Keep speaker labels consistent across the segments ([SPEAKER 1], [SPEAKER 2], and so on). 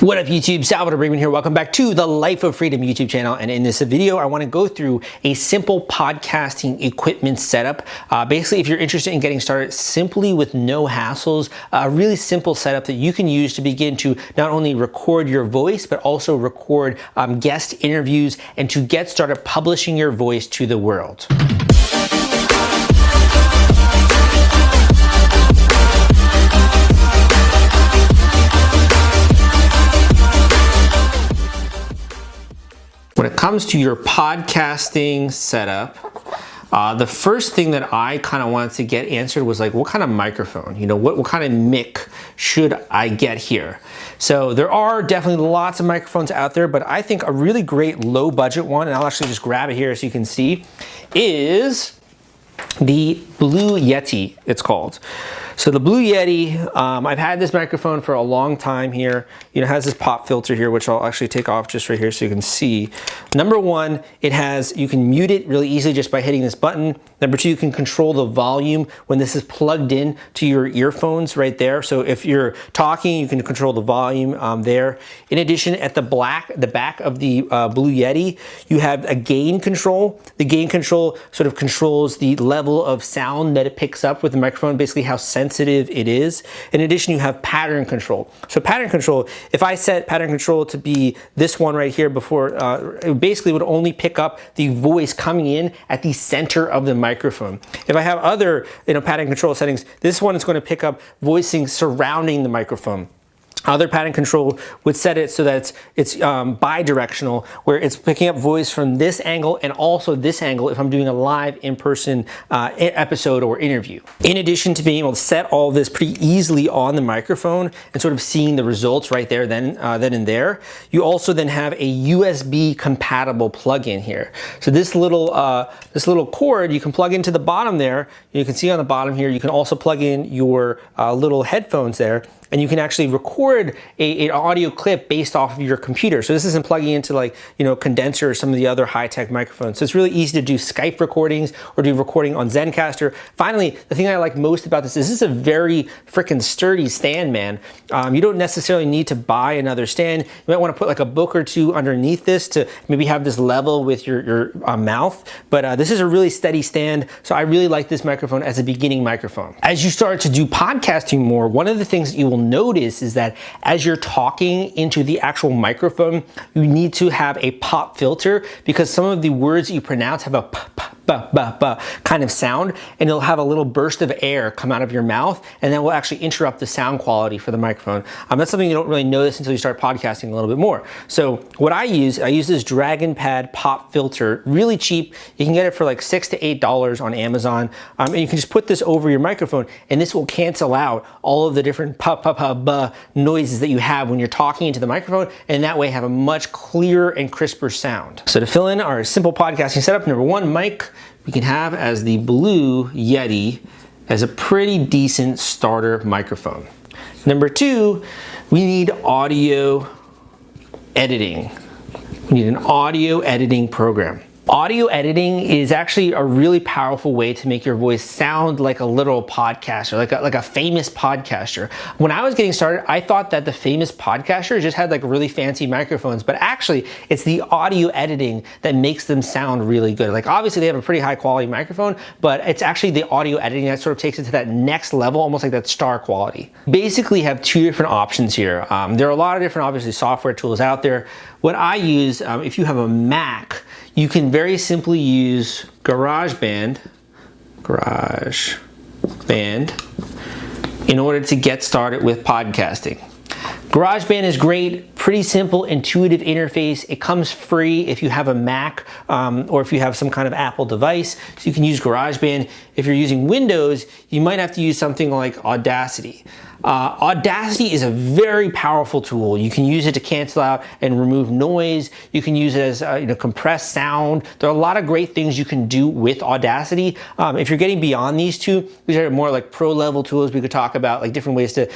[SPEAKER 1] What up YouTube, Salvador Briggman here. Welcome back to the Life of Freedom YouTube channel. And in this video, I wanna go through a simple podcasting equipment setup. Basically, if you're interested in getting started simply with no hassles, a really simple setup that you can use to begin to not only record your voice, but also record guest interviews and to get started publishing your voice to the world. When it comes to your podcasting setup, the first thing that I kind of wanted to get answered was like, what kind of microphone? You know, what kind of mic should I get here? So there are definitely lots of microphones out there, but I think a really great low budget one, and I'll actually just grab it here so you can see, is the Blue Yeti, it's called. So the Blue Yeti, I've had this microphone for a long time here. You know, it has this pop filter here, which I'll actually take off just right here so you can see. Number one, you can mute it really easily just by hitting this button. Number two, you can control the volume when this is plugged in to your earphones right there. So if you're talking, you can control the volume there. In addition, at the back of the Blue Yeti, you have a gain control. The gain control sort of controls the level of sound that it picks up with the microphone, basically how sensitive it is. In addition, you have pattern control. So pattern control, if I set pattern control to be this one right here before, it basically would only pick up the voice coming in at the center of the microphone. If I have other pattern control settings, this one is going to pick up voicing surrounding the microphone. Other pattern control would set it so that it's bi-directional, where it's picking up voice from this angle and also this angle if I'm doing a live in-person episode or interview. In addition to being able to set all this pretty easily on the microphone and sort of seeing the results right there then and there, you also then have a USB compatible plug-in here. So this little cord you can plug into the bottom there. You can see on the bottom here, you can also plug in your little headphones there, and you can actually record an audio clip based off of your computer. So this isn't plugging into like, condenser or some of the other high-tech microphones. So it's really easy to do Skype recordings or do recording on Zencaster. Finally, the thing I like most about this is a very freaking sturdy stand, man. You don't necessarily need to buy another stand. You might wanna put like a book or two underneath this to maybe have this level with your mouth. But this is a really steady stand. So I really like this microphone as a beginning microphone. As you start to do podcasting more, one of the things that you will notice is that as you're talking into the actual microphone, you need to have a pop filter because some of the words you pronounce have a kind of sound, and it'll have a little burst of air come out of your mouth, and that will actually interrupt the sound quality for the microphone. That's something you don't really notice until you start podcasting a little bit more. So what I use this Dragon Pad pop filter, really cheap. You can get it for like $6 to $8 on Amazon, and you can just put this over your microphone, and this will cancel out all of the different noises that you have when you're talking into the microphone, and that way have a much clearer and crisper sound. So to fill in our simple podcasting setup, number one, mic we can have as the Blue Yeti as a pretty decent starter microphone. Number two, we need audio editing. We need an audio editing program. Audio editing is actually a really powerful way to make your voice sound like a literal podcaster, like a famous podcaster. When I was getting started, I thought that the famous podcasters just had like really fancy microphones, but actually it's the audio editing that makes them sound really good. Like obviously they have a pretty high quality microphone, but it's actually the audio editing that sort of takes it to that next level, almost like that star quality. Basically have two different options here. There are a lot of different obviously software tools out there. What I use, if you have a Mac, you can very simply use GarageBand in order to get started with podcasting. GarageBand is great, pretty simple, intuitive interface. It comes free if you have a Mac or if you have some kind of Apple device, so you can use GarageBand. If you're using Windows, you might have to use something like Audacity. Audacity is a very powerful tool. You can use it to cancel out and remove noise. You can use it as compressed sound. There are a lot of great things you can do with Audacity. If you're getting beyond these two, these are more like pro level tools. We could talk about like different ways to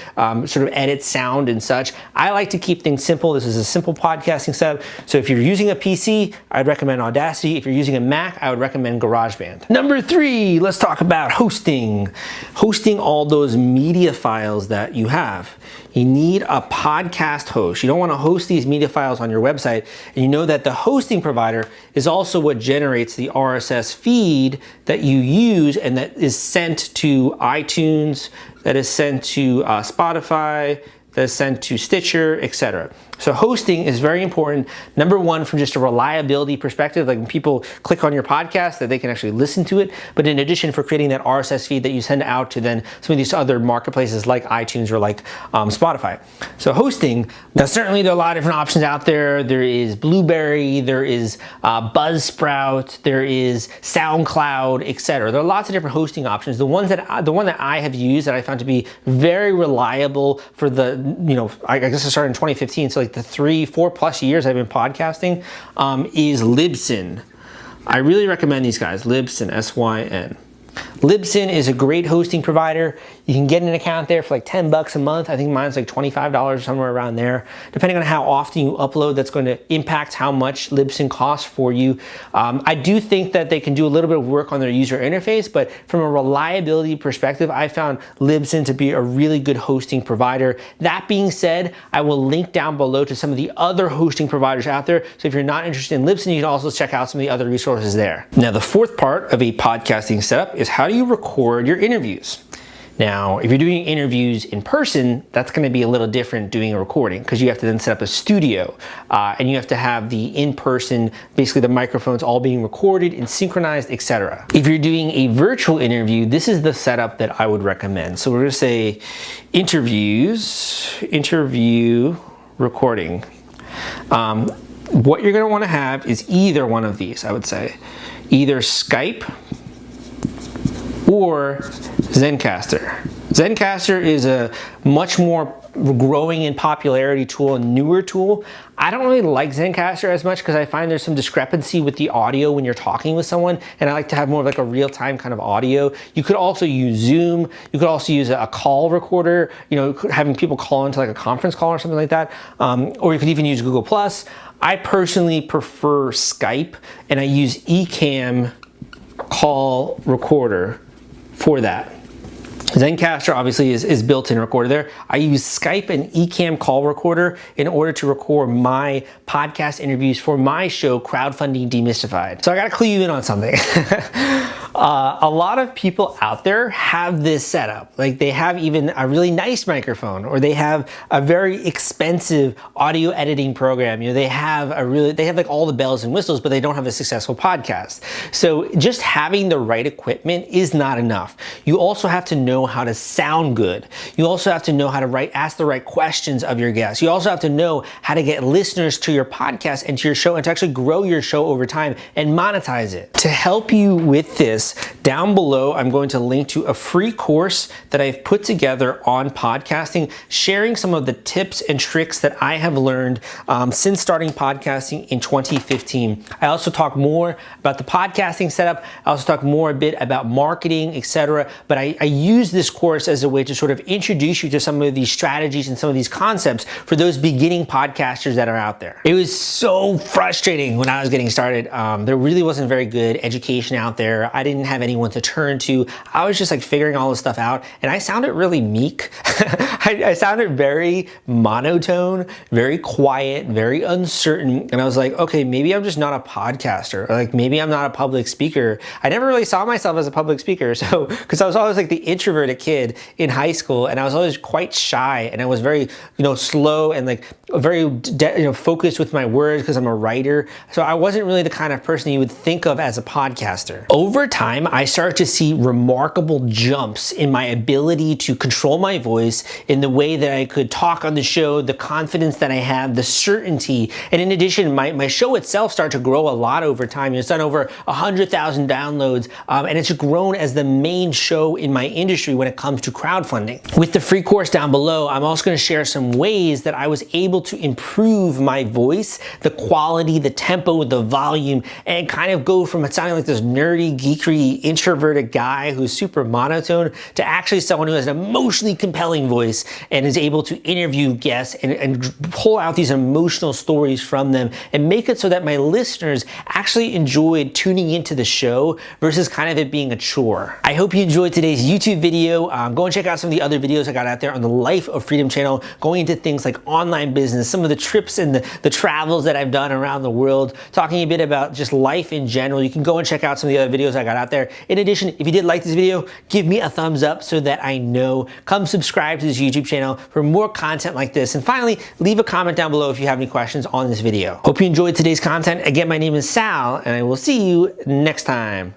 [SPEAKER 1] sort of edit sound and such. such. I like to keep things simple. This is a simple podcasting setup. So if you're using a PC, I'd recommend Audacity. If you're using a Mac, I would recommend GarageBand. Number 3, let's talk about hosting. Hosting all those media files that you have. You need a podcast host. You don't want to host these media files on your website, and you know that the hosting provider is also what generates the RSS feed that you use and that is sent to iTunes, that is sent to Spotify, that is sent to Stitcher, etc. So hosting is very important. Number 1, from just a reliability perspective, like when people click on your podcast, that they can actually listen to it. But in addition, for creating that RSS feed that you send out to then some of these other marketplaces like iTunes or like Spotify. So hosting, now certainly there are a lot of different options out there. There is Blueberry, there is Buzzsprout, there is SoundCloud, etc. There are lots of different hosting options. The one that I have used that I found to be very reliable for the, I guess I started in 2015, so like the 3-4+ years I've been podcasting, is Libsyn. I really recommend these guys, Libsyn, S-Y-N. Libsyn is a great hosting provider. You can get an account there for like $10 a month. I think mine's like $25, somewhere around there. Depending on how often you upload, that's going to impact how much Libsyn costs for you. I do think that they can do a little bit of work on their user interface, but from a reliability perspective, I found Libsyn to be a really good hosting provider. That being said, I will link down below to some of the other hosting providers out there. So if you're not interested in Libsyn, you can also check out some of the other resources there. Now, the 4th part of a podcasting setup is how do you record your interviews? Now, if you're doing interviews in person, that's going to be a little different doing a recording because you have to then set up a studio and you have to have the in-person, basically the microphones all being recorded and synchronized, etc. If you're doing a virtual interview, this is the setup that I would recommend. So we're going to say interview recording. What you're going to want to have is either one of these, I would say. Either Skype or Zencastr. Zencastr is a much more growing in popularity tool, a newer tool. I don't really like Zencastr as much because I find there's some discrepancy with the audio when you're talking with someone, and I like to have more of like a real-time kind of audio. You could also use Zoom. You could also use a call recorder, having people call into like a conference call or something like that. Or you could even use Google+. I personally prefer Skype, and I use Ecamm call recorder for that. Zencastr obviously is built-in recorder there. I use Skype and Ecamm call recorder in order to record my podcast interviews for my show, Crowdfunding Demystified. So I gotta clue you in on something. A lot of people out there have this setup. Like they have even a really nice microphone, or they have a very expensive audio editing program. They have like all the bells and whistles, but they don't have a successful podcast. So just having the right equipment is not enough. You also have to know how to sound good. You also have to know how to ask the right questions of your guests. You also have to know how to get listeners to your podcast and to your show and to actually grow your show over time and monetize it. To help you with this, down below, I'm going to link to a free course that I've put together on podcasting, sharing some of the tips and tricks that I have learned since starting podcasting in 2015. I also talk more about the podcasting setup. I also talk more a bit about marketing, etc. But I use this course as a way to sort of introduce you to some of these strategies and some of these concepts for those beginning podcasters that are out there. It was so frustrating when I was getting started. There really wasn't very good education out there. I didn't have anyone to turn to. I was just like figuring all this stuff out, and I sounded really meek. I sounded very monotone, very quiet, very uncertain, and I was like, okay, maybe I'm just not a podcaster, or like maybe I'm not a public speaker. I never really saw myself as a public speaker, so because I was always like the introverted kid in high school, and I was always quite shy, and I was very, slow and like very, focused with my words because I'm a writer. So I wasn't really the kind of person you would think of as a podcaster. Over time, I started to see remarkable jumps in my ability to control my voice, in the way that I could talk on the show, the confidence that I have, the certainty. And in addition, my show itself started to grow a lot over time. It's done over 100,000 downloads, and it's grown as the main show in my industry industry when it comes to crowdfunding. With the free course down below, I'm also going to share some ways that I was able to improve my voice, the quality, the tempo, the volume, and kind of go from it sounding like this nerdy, geeky, introverted guy who's super monotone to actually someone who has an emotionally compelling voice and is able to interview guests and pull out these emotional stories from them and make it so that my listeners actually enjoyed tuning into the show versus kind of it being a chore. I hope you enjoyed today's YouTube video. Go and check out some of the other videos I got out there on the Life of Freedom channel, going into things like online business, some of the trips and the travels that I've done around the world, talking a bit about just life in general. You can go and check out some of the other videos I got out there. In addition, if you did like this video, give me a thumbs up so that I know. Come subscribe to this YouTube channel for more content like this. And finally, leave a comment down below if you have any questions on this video. Hope you enjoyed today's content. Again, my name is Sal, and I will see you next time.